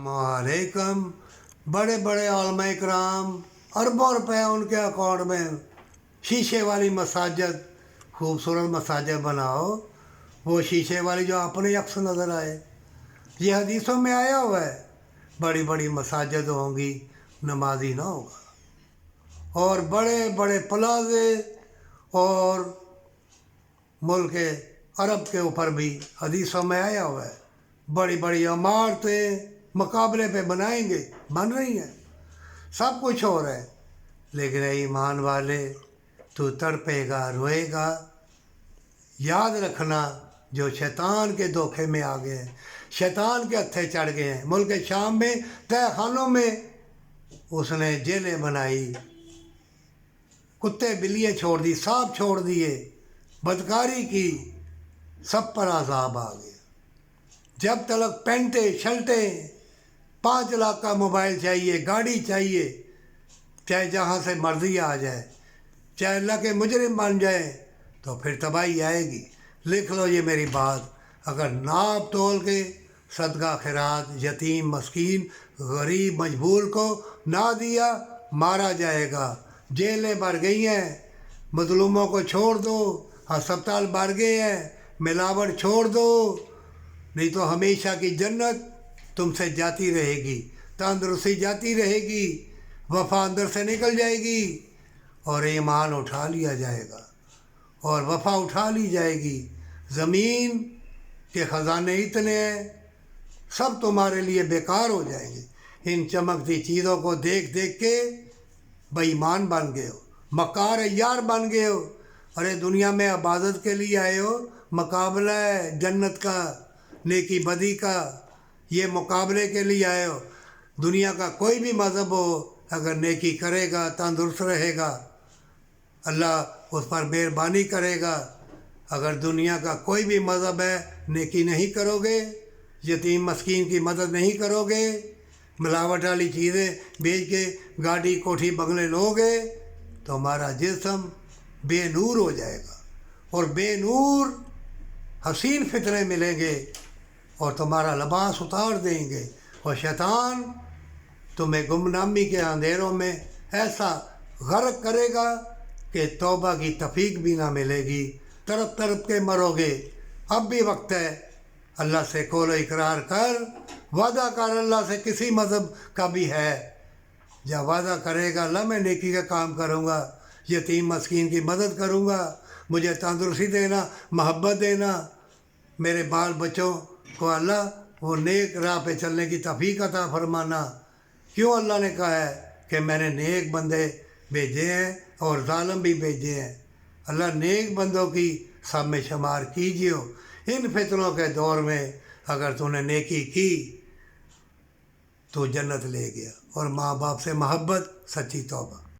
वालेकुम। बड़े बड़े उलमा इकराम, अरबों रुपए उनके अकाउंट में। शीशे वाली मसाजिद, खूबसूरत मसाजिद बनाओ, वो शीशे वाली जो अपने अक्स नज़र आए। ये हदीसों में आया हुआ है, बड़ी बड़ी मसाजिद होंगी, नमाजी ना होगा। और बड़े बड़े प्लाजे और मुल्क अरब के ऊपर भी हदीसों में आया हुआ है, बड़ी बड़ी इमारतें मुकाबले पे बनाएंगे, बन रही हैं, सब कुछ हो रहा है। लेकिन ईमान वाले, तू तड़पेगा, रोएगा। याद रखना, जो शैतान के धोखे में आ गए हैं, शैतान के हत्थे चढ़ गए हैं। मुल्क शाम में तह खानों में उसने जेलें बनाई, कुत्ते बिल्लियाँ छोड़ दी, सांप छोड़ दिए, बदकारी की, सब पर अजाब आ गया। जब तक पेंटें शर्टें, 5 लाख का मोबाइल चाहिए, गाड़ी चाहिए, चाहे जहाँ से मर्जी आ जाए, चाहे अल्लाह के मुजरिम बन जाए, तो फिर तबाही आएगी। लिख लो ये मेरी बात, अगर नाप तोल के सदका खैरात यतीम मस्कीन गरीब मजबूर को ना दिया, मारा जाएगा। जेलें भर गई हैं, मजलूमों को छोड़ दो, अस्पताल भर गए हैं, मिलावट छोड़ दो, नहीं तो हमेशा की जन्नत तुमसे जाती रहेगी, तंदुरुस्ती जाती रहेगी, वफ़ा अंदर से निकल जाएगी और ईमान उठा लिया जाएगा और वफ़ा उठा ली जाएगी। ज़मीन के ख़जाने इतने हैं, सब तुम्हारे लिए बेकार हो जाएंगे। इन चमकती चीज़ों को देख देख के बेईमान बन गए हो, मकार यार बन गए हो। अरे दुनिया में इबादत के लिए आए हो, मुकाबला है जन्नत का, नेकी बदी का, ये मुकाबले के लिए आए हो। दुनिया का कोई भी मज़हब हो, अगर नेकी करेगा, तंदुरुस्त रहेगा, अल्लाह उस पर मेहरबानी करेगा। अगर दुनिया का कोई भी मज़हब है, नेकी नहीं करोगे, यतीम मस्कीन की मदद नहीं करोगे, मिलावट वाली चीज़ें बेच के गाड़ी कोठी बंगले लोगे, तो हमारा जिस्म बेनूर हो जाएगा और बेनूर हसीन फितरे मिलेंगे और तुम्हारा लिबास उतार देंगे और शैतान तुम्हें गुमनामी के अंधेरों में ऐसा गर्क करेगा कि तौबा की तफीक भी ना मिलेगी, तड़प तड़प के मरोगे। अब भी वक्त है, अल्लाह से कौलो इकरार कर, वादा कर अल्लाह से, किसी मज़हब का भी है, जब वादा करेगा अल्लाह मैं नेकी का काम करूँगा, यतीम मस्कीन की मदद करूँगा, मुझे तंदुरुस्ती देना, मोहब्बत देना, मेरे बाल बच्चों को अल्लाह वो नेक राह पे चलने की तौफीक अता फरमाना। क्यों अल्लाह ने कहा है कि मैंने नेक बंदे भेजे हैं और जालिम भी भेजे हैं। अल्लाह नेक बंदों की सब में शुमार कीजिए। इन फितनों के दौर में अगर तूने नेकी की तो जन्नत ले गया, और माँ बाप से मोहब्बत, सच्ची तौबा।